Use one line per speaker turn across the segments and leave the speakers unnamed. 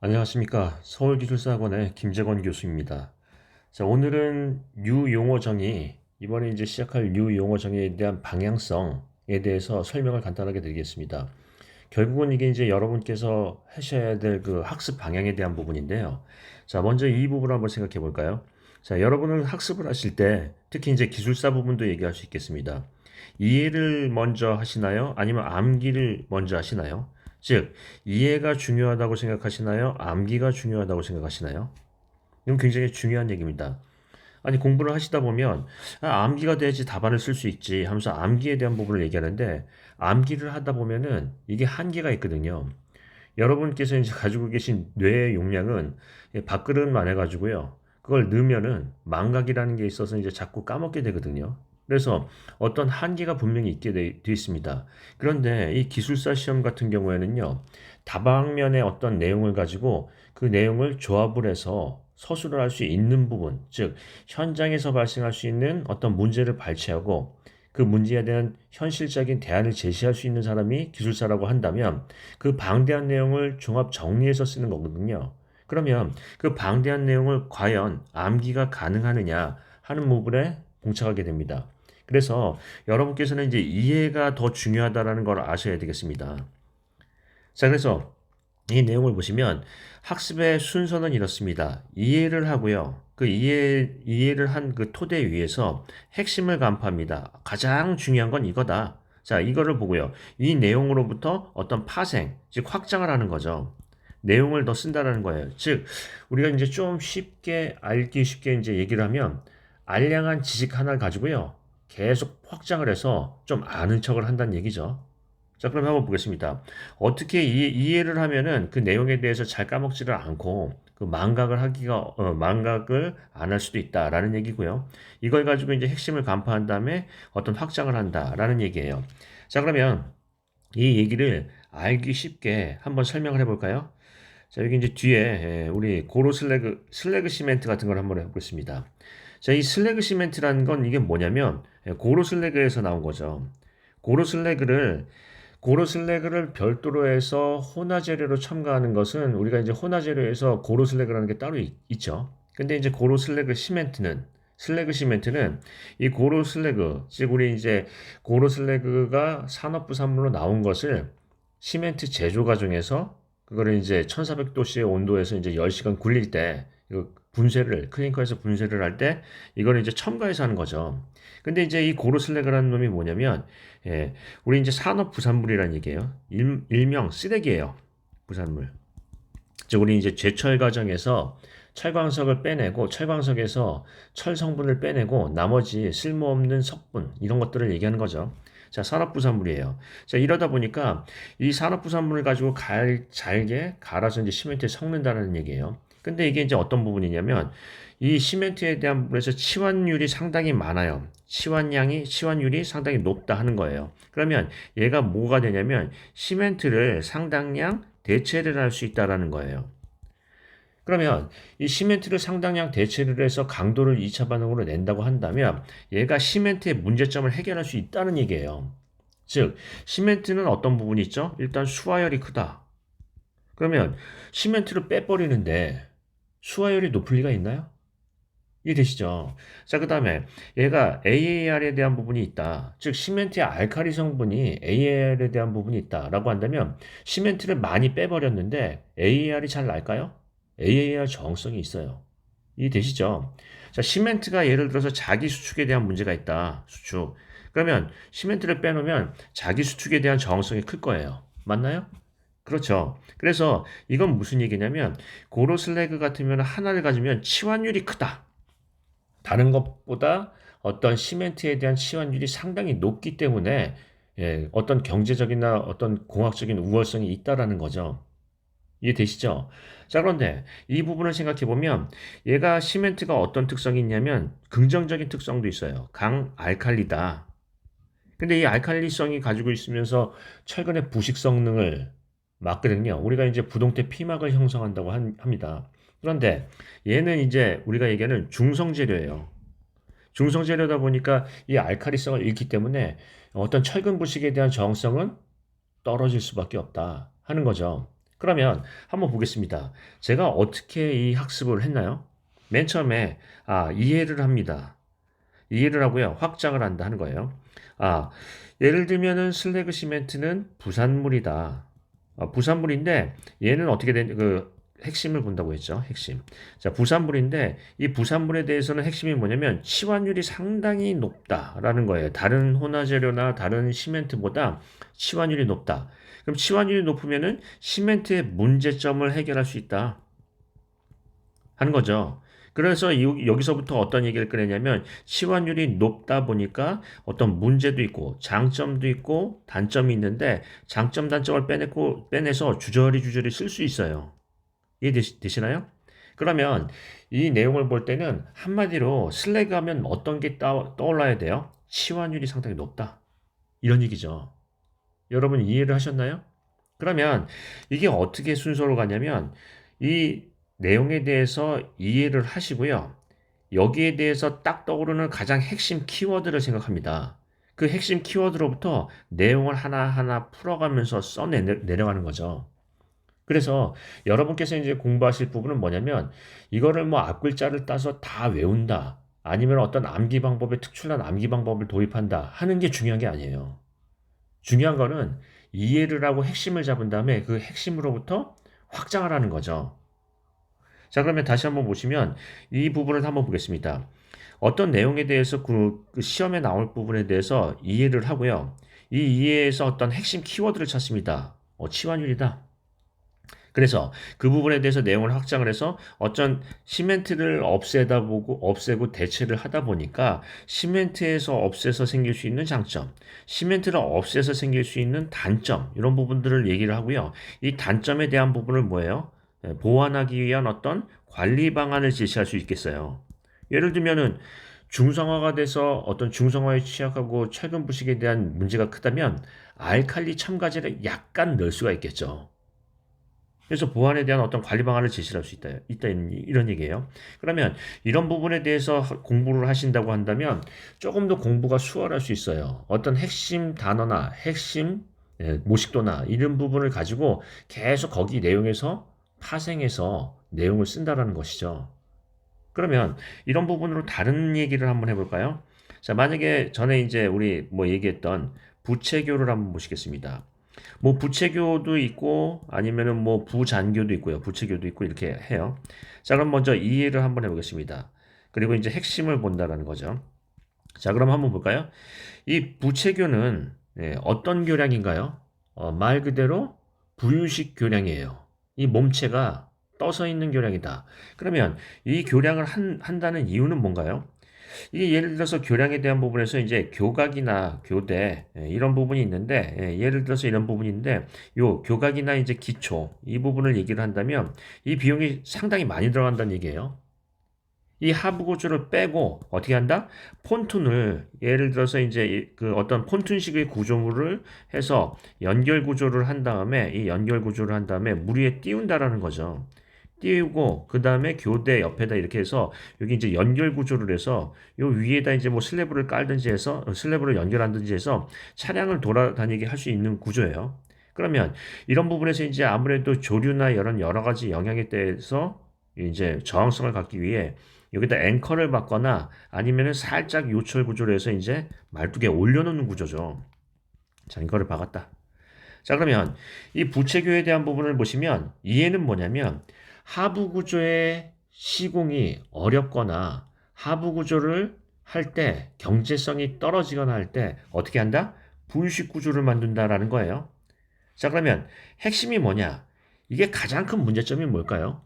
안녕하십니까. 서울기술사학원의 김재권 교수입니다. 자, 오늘은 유용어 정의, 이번에 이제 시작할 유용어 정의에 대한 방향성에 대해서 설명을 간단하게 드리겠습니다. 결국은 이게 이제 여러분께서 하셔야 될 그 학습 방향에 대한 부분인데요. 자, 먼저 이 부분을 한번 생각해 볼까요? 자, 여러분은 학습을 하실 때 특히 이제 기술사 부분도 얘기할 수 있겠습니다. 이해를 먼저 하시나요? 아니면 암기를 먼저 하시나요? 즉, 이해가 중요하다고 생각하시나요? 암기가 중요하다고 생각하시나요? 이건 굉장히 중요한 얘기입니다. 아니, 공부를 하시다 보면 암기가 돼야지 답안을 쓸 수 있지 하면서 암기에 대한 부분을 얘기하는데, 암기를 하다 보면은 이게 한계가 있거든요. 여러분께서 이제 가지고 계신 뇌의 용량은 밥그릇만 해가지고요. 그걸 넣으면은 망각이라는 게 있어서 이제 자꾸 까먹게 되거든요. 그래서 어떤 한계가 분명히 있게 돼 있습니다. 그런데 이 기술사 시험 같은 경우에는요, 다방면의 어떤 내용을 가지고 그 내용을 조합을 해서 서술을 할 수 있는 부분, 즉, 현장에서 발생할 수 있는 어떤 문제를 발췌하고 그 문제에 대한 현실적인 대안을 제시할 수 있는 사람이 기술사라고 한다면 그 방대한 내용을 종합 정리해서 쓰는 거거든요. 그러면 그 방대한 내용을 과연 암기가 가능하느냐 하는 부분에 봉착하게 됩니다. 그래서 여러분께서는 이제 이해가 더 중요하다라는 걸 아셔야 되겠습니다. 자, 그래서 이 내용을 보시면 학습의 순서는 이렇습니다. 이해를 하고요. 그 이해를 한 그 토대 위에서 핵심을 간파합니다. 가장 중요한 건 이거다. 자, 이거를 보고요. 이 내용으로부터 어떤 파생, 즉 확장을 하는 거죠. 내용을 더 쓴다라는 거예요. 즉, 우리가 이제 좀 쉽게 알기 쉽게 이제 얘기를 하면 알량한 지식 하나를 가지고요. 계속 확장을 해서 좀 아는 척을 한다는 얘기죠. 자, 그럼 한번 보겠습니다. 어떻게 이해를 하면은 그 내용에 대해서 잘 까먹지를 않고 그 망각을 안 할 수도 있다라는 얘기고요. 이걸 가지고 이제 핵심을 간파한 다음에 어떤 확장을 한다라는 얘기예요. 자, 그러면 이 얘기를 알기 쉽게 한번 설명을 해볼까요? 자, 여기 이제 뒤에 우리 고로 슬래그 시멘트 같은 걸 한번 해보겠습니다. 자, 이 슬래그 시멘트라는 건 이게 뭐냐면 고로 슬래그에서 나온 거죠. 고로 슬래그를 고로 슬래그를 별도로 해서 혼화 재료로 첨가하는 것은 우리가 이제 혼화 재료에서 고로 슬래그라는 게 따로 죠. 근데 이제 고로 슬래그 시멘트는 이 고로 슬래그, 즉 우리 이제 고로 슬래그가 산업부산물로 나온 것을 시멘트 제조 과정에서 그거를 이제 1400도씨의 온도에서 이제 10시간 굴릴 때 이거 클링커에서 분쇄를 할 때 이거를 이제 첨가해서 하는 거죠. 근데 이제 이 고로 슬래그라는 놈이 뭐냐면 우리 이제 산업 부산물이라는 얘기예요. 일명 쓰레기예요. 부산물. 즉 우리 이제 제철 과정에서 철광석을 빼내고 철광석에서 철 성분을 빼내고 나머지 쓸모없는 석분 이런 것들을 얘기하는 거죠. 자, 산업부산물이에요. 자, 이러다 보니까 이 산업부산물을 가지고 잘게 갈아서 이제 시멘트에 섞는다는 얘기예요. 근데 이게 이제 어떤 부분이냐면 이 시멘트에 대한 부분에서 치환율이 상당히 많아요. 치환율이 상당히 높다 하는 거예요. 그러면 얘가 뭐가 되냐면 시멘트를 상당량 대체를 할 수 있다라는 거예요. 그러면 이 시멘트를 상당량 대체를 해서 강도를 2차 반응으로 낸다고 한다면 얘가 시멘트의 문제점을 해결할 수 있다는 얘기예요. 즉, 시멘트는 어떤 부분이 있죠? 일단 수화열이 크다. 그러면 시멘트를 빼버리는데 수화열이 높을 리가 있나요? 이해되시죠? 자, 그 다음에 얘가 AAR에 대한 부분이 있다. 즉, 시멘트의 알칼리 성분이 AAR에 대한 부분이 있다라고 한다면 시멘트를 많이 빼버렸는데 AAR이 잘 날까요? AAR 저항성이 있어요. 이해되시죠? 자, 시멘트가 예를 들어서 자기 수축에 대한 문제가 있다. 수축. 그러면 시멘트를 빼놓으면 자기 수축에 대한 저항성이 클 거예요. 맞나요? 그렇죠. 그래서 이건 무슨 얘기냐면 고로 슬래그 같으면 하나를 가지면 치환율이 크다. 다른 것보다 어떤 시멘트에 대한 치환율이 상당히 높기 때문에 어떤 경제적이나 어떤 공학적인 우월성이 있다라는 거죠. 이해되시죠? 자, 그런데 이 부분을 생각해 보면 얘가 시멘트가 어떤 특성이 있냐면 긍정적인 특성도 있어요. 강알칼리다. 근데 이 알칼리성이 가지고 있으면서 철근의 부식 성능을 막거든요. 우리가 이제 부동태 피막을 형성한다고 합니다. 그런데 얘는 이제 우리가 얘기하는 중성 재료예요. 중성 재료다 보니까 이 알칼리성을 잃기 때문에 어떤 철근 부식에 대한 저항성은 떨어질 수밖에 없다 하는 거죠. 그러면 한번 보겠습니다. 제가 어떻게 이 학습을 했나요? 맨 처음에 이해를 합니다. 이해를 하고요. 확장을 한다 하는 거예요. 아, 예를 들면은 슬래그 시멘트는 부산물이다. 부산물인데 얘는 어떻게 된 핵심을 본다고 했죠. 핵심. 자, 부산물인데 이 부산물에 대해서는 핵심이 뭐냐면 치환율이 상당히 높다라는 거예요. 다른 혼화재료나 다른 시멘트보다 치환율이 높다. 그럼 치환율이 높으면은 시멘트의 문제점을 해결할 수 있다 하는 거죠. 그래서 여기서부터 어떤 얘기를 꺼내냐면 치환율이 높다 보니까 어떤 문제도 있고 장점도 있고 단점이 있는데 장점 단점을 빼내서 주저리 쓸 수 있어요. 이해되시나요? 그러면 이 내용을 볼 때는 한마디로 슬래그 하면 어떤 게 떠올라야 돼요? 치환율이 상당히 높다. 이런 얘기죠. 여러분 이해를 하셨나요? 그러면 이게 어떻게 순서로 가냐면 이 내용에 대해서 이해를 하시고요. 여기에 대해서 딱 떠오르는 가장 핵심 키워드를 생각합니다. 그 핵심 키워드로부터 내용을 하나하나 풀어가면서 내려가는 거죠. 그래서 여러분께서 이제 공부하실 부분은 뭐냐면 이거를 뭐 앞글자를 따서 다 외운다. 아니면 어떤 암기 방법에 특출난 암기 방법을 도입한다 하는 게 중요한 게 아니에요. 중요한 거는 이해를 하고 핵심을 잡은 다음에 그 핵심으로부터 확장을 하는 거죠. 자, 그러면 다시 한번 보시면 이 부분을 한번 보겠습니다. 어떤 내용에 대해서 그 시험에 나올 부분에 대해서 이해를 하고요. 이 이해에서 어떤 핵심 키워드를 찾습니다. 치환율이다. 그래서 그 부분에 대해서 내용을 확장을 해서 어떤 시멘트를 없애고 대체를 하다 보니까 시멘트에서 없애서 생길 수 있는 장점, 시멘트를 없애서 생길 수 있는 단점, 이런 부분들을 얘기를 하고요. 이 단점에 대한 부분을 뭐예요? 보완하기 위한 어떤 관리 방안을 제시할 수 있겠어요. 예를 들면은 중성화가 돼서 어떤 중성화에 취약하고 철근 부식에 대한 문제가 크다면 알칼리 첨가제를 약간 넣을 수가 있겠죠. 그래서 보안에 대한 어떤 관리 방안을 제시할 수 있다 이런 얘기예요. 그러면 이런 부분에 대해서 공부를 하신다고 한다면 조금 더 공부가 수월할 수 있어요. 어떤 핵심 단어나 핵심 모식도나 이런 부분을 가지고 계속 거기 내용에서 파생해서 내용을 쓴다라는 것이죠. 그러면 이런 부분으로 다른 얘기를 한번 해볼까요? 자, 만약에 전에 이제 우리 뭐 얘기했던 부채교를 한번 보시겠습니다. 뭐 부채교도 있고 아니면은 뭐 부잔교도 있고요. 부채교도 있고 이렇게 해요. 자, 그럼 먼저 이해를 한번 해보겠습니다. 그리고 이제 핵심을 본다라는 거죠. 자, 그럼 한번 볼까요? 이 부채교는 어떤 교량인가요? 말 그대로 부유식 교량이에요. 이 몸체가 떠서 있는 교량이다. 그러면 이 교량을 한다는 이유는 뭔가요? 이게 예를 들어서 교량에 대한 부분에서 이제 교각이나 교대 이런 부분이 있는데 예를 들어서 이런 부분인데 요 교각이나 이제 기초 이 부분을 얘기를 한다면 이 비용이 상당히 많이 들어간다는 얘기예요. 이 하부 구조를 빼고 어떻게 한다? 폰툰을 예를 들어서 이제 그 어떤 폰툰식의 구조물을 해서 연결 구조를 한 다음에 이 연결 구조를 한 다음에 물 위에 띄운다라는 거죠. 띄우고 그 다음에 교대 옆에다 이렇게 해서 여기 이제 연결 구조를 해서 요 위에다 이제 뭐 슬래브를 깔든지 해서 슬래브를 연결하든지 해서 차량을 돌아다니게 할 수 있는 구조예요. 그러면 이런 부분에서 이제 아무래도 조류나 이런 여러 가지 영향에 대해서 이제 저항성을 갖기 위해 여기다 앵커를 받거나 아니면은 살짝 요철 구조로 해서 이제 말뚝에 올려놓는 구조죠. 자, 이거를 박았다. 자, 그러면 이 부채교에 대한 부분을 보시면 이해는 뭐냐면 하부 구조의 시공이 어렵거나 하부 구조를 할 때 경제성이 떨어지거나 할 때 어떻게 한다? 부유식 구조를 만든다라는 거예요. 자, 그러면 핵심이 뭐냐? 이게 가장 큰 문제점이 뭘까요?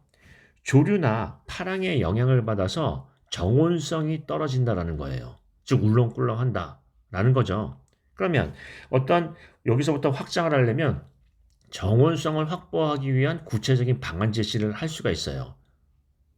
조류나 파랑의 영향을 받아서 정온성이 떨어진다라는 거예요. 즉 울렁꿀렁한다라는 거죠. 그러면 어떤 여기서부터 확장을 하려면 정온성을 확보하기 위한 구체적인 방안 제시를 할 수가 있어요.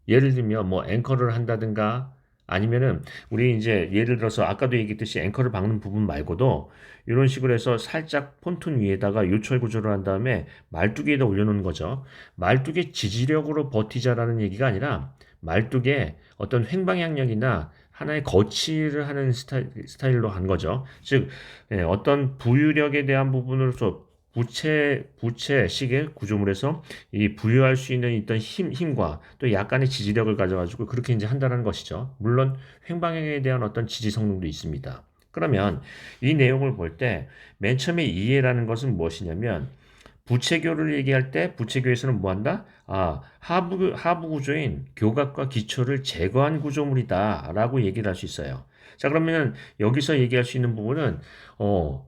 예를 들면 뭐 앵커를 한다든가 아니면은 우리 이제 예를 들어서 아까도 얘기했듯이 앵커를 박는 부분 말고도 이런 식으로 해서 살짝 폰툰 위에다가 요철 구조를 한 다음에 말뚝에다 올려놓는 거죠. 말뚝의 지지력으로 버티자라는 얘기가 아니라 말뚝에 어떤 횡방향력이나 하나의 거치를 하는 스타일로 한 거죠. 즉 어떤 부유력에 대한 부분으로서 부채식의 구조물에서 이 부여할 수 있는 있던 힘과 또 약간의 지지력을 가져가지고 그렇게 이제 한다는 것이죠. 물론 횡방향에 대한 어떤 지지 성능도 있습니다. 그러면 이 내용을 볼 때 맨 처음에 이해라는 것은 무엇이냐면 부채교를 얘기할 때 부채교에서는 뭐 한다? 하부 구조인 교각과 기초를 제거한 구조물이다라고 얘기를 할 수 있어요. 자, 그러면 여기서 얘기할 수 있는 부분은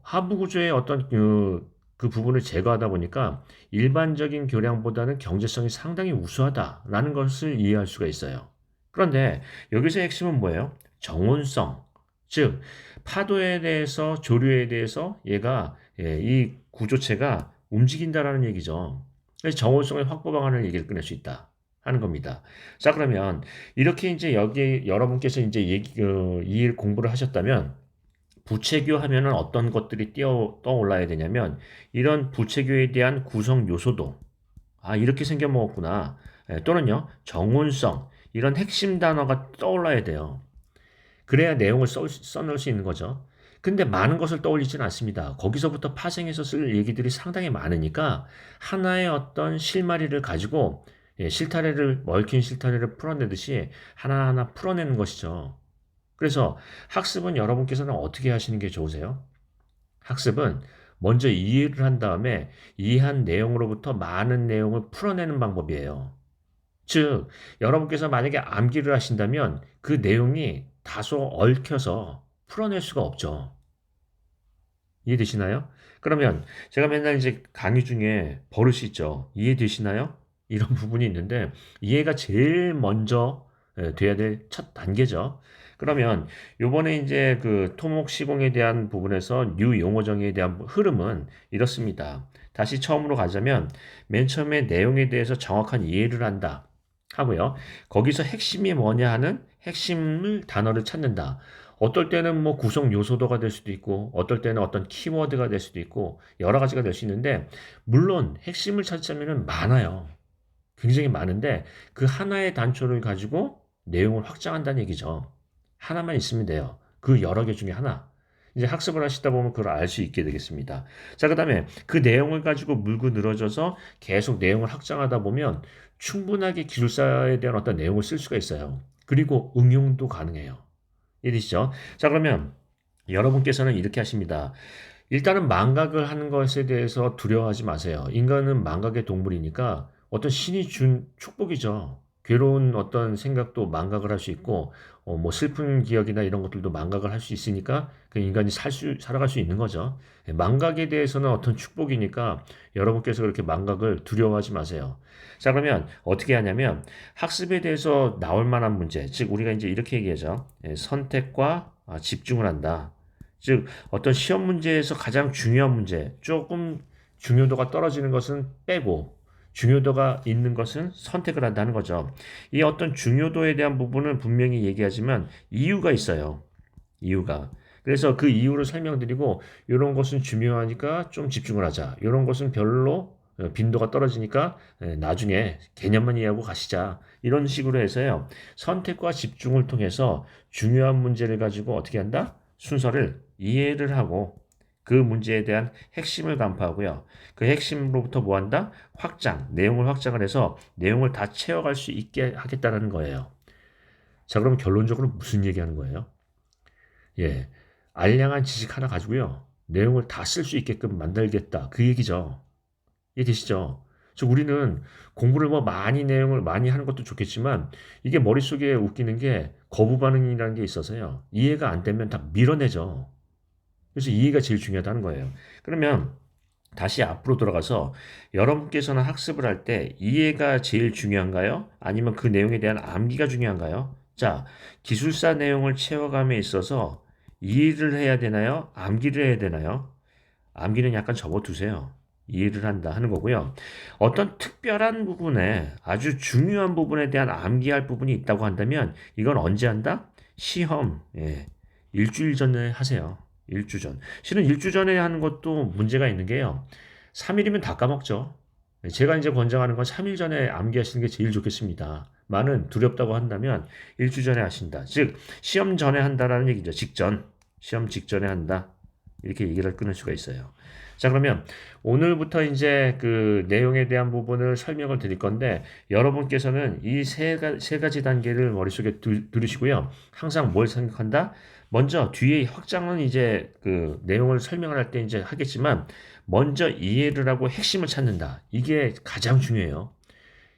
하부 구조의 어떤 그 부분을 제거하다 보니까 일반적인 교량보다는 경제성이 상당히 우수하다라는 것을 이해할 수가 있어요. 그런데 여기서 핵심은 뭐예요? 정온성. 즉, 파도에 대해서, 조류에 대해서 얘가 이 구조체가 움직인다라는 얘기죠. 그래서 정온성의 확보 방안을 얘기를 꺼낼 수 있다 하는 겁니다. 자, 그러면 이렇게 이제 여기 여러분께서 이제 이 공부를 하셨다면 부채교 하면은 어떤 것들이 떠올라야 되냐면 이런 부채교에 대한 구성 요소도 이렇게 생겨 먹었구나. 또는요 정운성 이런 핵심 단어가 떠올라야 돼요. 그래야 내용을 써놓을 수 있는 거죠. 근데 많은 것을 떠올리지는 않습니다. 거기서부터 파생해서 쓸 얘기들이 상당히 많으니까 하나의 어떤 실마리를 가지고 실타래를 얽힌 실타래를 풀어내듯이 하나하나 풀어내는 것이죠. 그래서 학습은 여러분께서는 어떻게 하시는 게 좋으세요? 학습은 먼저 이해를 한 다음에 이해한 내용으로부터 많은 내용을 풀어내는 방법이에요. 즉, 여러분께서 만약에 암기를 하신다면 그 내용이 다소 얽혀서 풀어낼 수가 없죠. 이해되시나요? 그러면 제가 맨날 이제 강의 중에 버릇이 있죠. 이해되시나요? 이런 부분이 있는데 이해가 제일 먼저 돼야 될 첫 단계죠. 그러면 요번에 이제 그 토목 시공에 대한 부분에서 뉴 용어 정의에 대한 흐름은 이렇습니다. 다시 처음으로 가자면 맨 처음에 내용에 대해서 정확한 이해를 한다 하고요. 거기서 핵심이 뭐냐 하는 핵심을 단어를 찾는다. 어떨 때는 뭐 구성 요소도가 될 수도 있고, 어떨 때는 어떤 키워드가 될 수도 있고, 여러 가지가 될 수 있는데, 물론 핵심을 찾자면은 많아요. 굉장히 많은데, 그 하나의 단초를 가지고 내용을 확장한다는 얘기죠. 하나만 있으면 돼요. 그 여러 개 중에 하나. 이제 학습을 하시다 보면 그걸 알 수 있게 되겠습니다. 자, 그 다음에 그 내용을 가지고 물고 늘어져서 계속 내용을 확장하다 보면 충분하게 기술사에 대한 어떤 내용을 쓸 수가 있어요. 그리고 응용도 가능해요. 이해되시죠? 자, 그러면 여러분께서는 이렇게 하십니다. 일단은 망각을 하는 것에 대해서 두려워하지 마세요. 인간은 망각의 동물이니까 어떤 신이 준 축복이죠. 괴로운 어떤 생각도 망각을 할 수 있고, 뭐 슬픈 기억이나 이런 것들도 망각을 할 수 있으니까 그 인간이 살아갈 수 있는 거죠. 망각에 대해서는 어떤 축복이니까 여러분께서 그렇게 망각을 두려워하지 마세요. 자, 그러면 어떻게 하냐면 학습에 대해서 나올 만한 문제, 즉 우리가 이제 이렇게 얘기하죠. 선택과 집중을 한다. 즉 어떤 시험 문제에서 가장 중요한 문제, 조금 중요도가 떨어지는 것은 빼고 중요도가 있는 것은 선택을 한다는 거죠. 이 어떤 중요도에 대한 부분은 분명히 얘기하지만 이유가 있어요. 이유가. 그래서 그 이유를 설명드리고 이런 것은 중요하니까 좀 집중을 하자. 이런 것은 별로 빈도가 떨어지니까 나중에 개념만 이해하고 가시자. 이런 식으로 해서요. 선택과 집중을 통해서 중요한 문제를 가지고 어떻게 한다? 순서를 이해를 하고 그 문제에 대한 핵심을 간파하고요. 그 핵심으로부터 뭐 한다? 내용을 확장을 해서 내용을 다 채워갈 수 있게 하겠다는 거예요. 자, 그럼 결론적으로 무슨 얘기하는 거예요? 예, 알량한 지식 하나 가지고요. 내용을 다 쓸 수 있게끔 만들겠다. 그 얘기죠. 이해되시죠? 즉 우리는 공부를 뭐 내용을 많이 하는 것도 좋겠지만 이게 머릿속에 웃기는 게 거부 반응이라는 게 있어서요. 이해가 안 되면 다 밀어내죠. 그래서 이해가 제일 중요하다는 거예요. 그러면 다시 앞으로 돌아가서 여러분께서는 학습을 할 때 이해가 제일 중요한가요? 아니면 그 내용에 대한 암기가 중요한가요? 자, 기술사 내용을 채워감에 있어서 이해를 해야 되나요? 암기를 해야 되나요? 암기는 약간 접어두세요. 이해를 한다 하는 거고요. 어떤 특별한 부분에 아주 중요한 부분에 대한 암기할 부분이 있다고 한다면 이건 언제 한다? 시험. 일주일 전에 하세요. 일주 전. 실은 일주 전에 하는 것도 문제가 있는 게요. 3일이면 다 까먹죠. 제가 이제 권장하는 건 3일 전에 암기하시는 게 제일 좋겠습니다. 많은 두렵다고 한다면 일주 전에 하신다. 즉 시험 전에 한다라는 얘기죠. 시험 직전에 한다. 이렇게 얘기를 끊을 수가 있어요. 자, 그러면 오늘부터 이제 그 내용에 대한 부분을 설명을 드릴 건데 여러분께서는 이 세 가지 단계를 머릿속에 두시고요. 항상 뭘 생각한다? 먼저 뒤에 확장은 이제 그 내용을 설명을 할 때 이제 하겠지만 먼저 이해를 하고 핵심을 찾는다. 이게 가장 중요해요.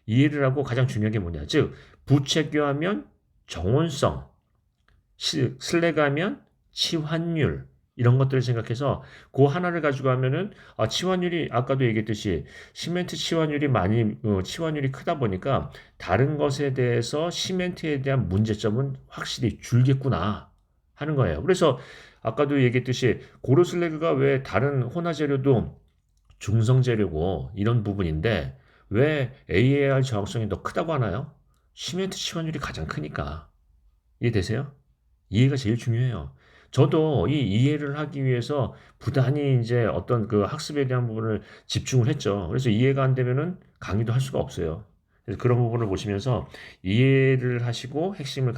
이해를 하고 가장 중요한 게 뭐냐? 즉, 부채교하면 정원성, 슬래그하면 치환율, 이런 것들을 생각해서 그 하나를 가지고 하면은 치환율이 아까도 얘기했듯이 시멘트 치환율이 치환율이 크다 보니까 다른 것에 대해서 시멘트에 대한 문제점은 확실히 줄겠구나 하는 거예요. 그래서 아까도 얘기했듯이 고루 슬래그가 왜 다른 혼화 재료도 중성 재료고 이런 부분인데 왜 AAR 저항성이 더 크다고 하나요? 시멘트 치환율이 가장 크니까. 이해되세요? 이해가 제일 중요해요. 저도 이 이해를 하기 위해서 부단히 이제 어떤 그 학습에 대한 부분을 집중을 했죠. 그래서 이해가 안 되면은 강의도 할 수가 없어요. 그래서 그런 부분을 보시면서 이해를 하시고 핵심을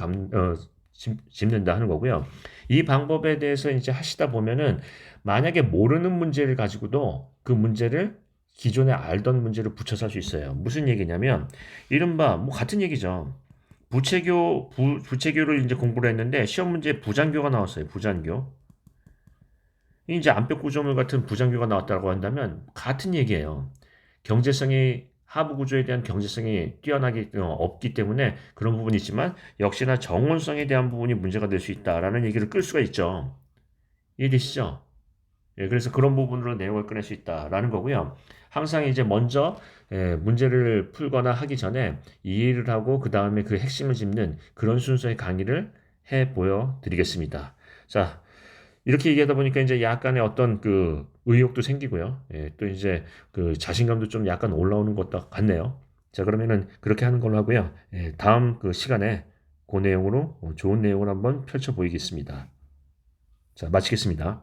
짚는다 하는 거고요. 이 방법에 대해서 이제 하시다 보면은 만약에 모르는 문제를 가지고도 그 문제를 기존에 알던 문제를 붙여서 할 수 있어요. 무슨 얘기냐면 이른바 뭐 같은 얘기죠. 부채교를 이제 공부를 했는데 시험 문제에 부장교가 나왔어요. 부장교. 이제 암벽 구조물 같은 부장교가 나왔다고 한다면 같은 얘기예요. 경제성이 하부 구조에 대한 경제성이 뛰어나기 없기 때문에 그런 부분이 있지만 역시나 정원성에 대한 부분이 문제가 될 수 있다라는 얘기를 끌 수가 있죠. 이해되시죠? 예, 그래서 그런 부분으로 내용을 꺼낼 수 있다라는 거고요. 항상 이제 먼저 문제를 풀거나 하기 전에 이해를 하고 그 다음에 그 핵심을 짚는 그런 순서의 강의를 해 보여 드리겠습니다. 자, 이렇게 얘기하다 보니까 이제 약간의 어떤 그 의욕도 생기고요. 예, 또 이제 그 자신감도 좀 약간 올라오는 것도 같네요. 자, 그러면은 그렇게 하는 걸로 하고요. 예, 다음 그 시간에 그 내용으로 좋은 내용을 한번 펼쳐 보이겠습니다. 자, 마치겠습니다.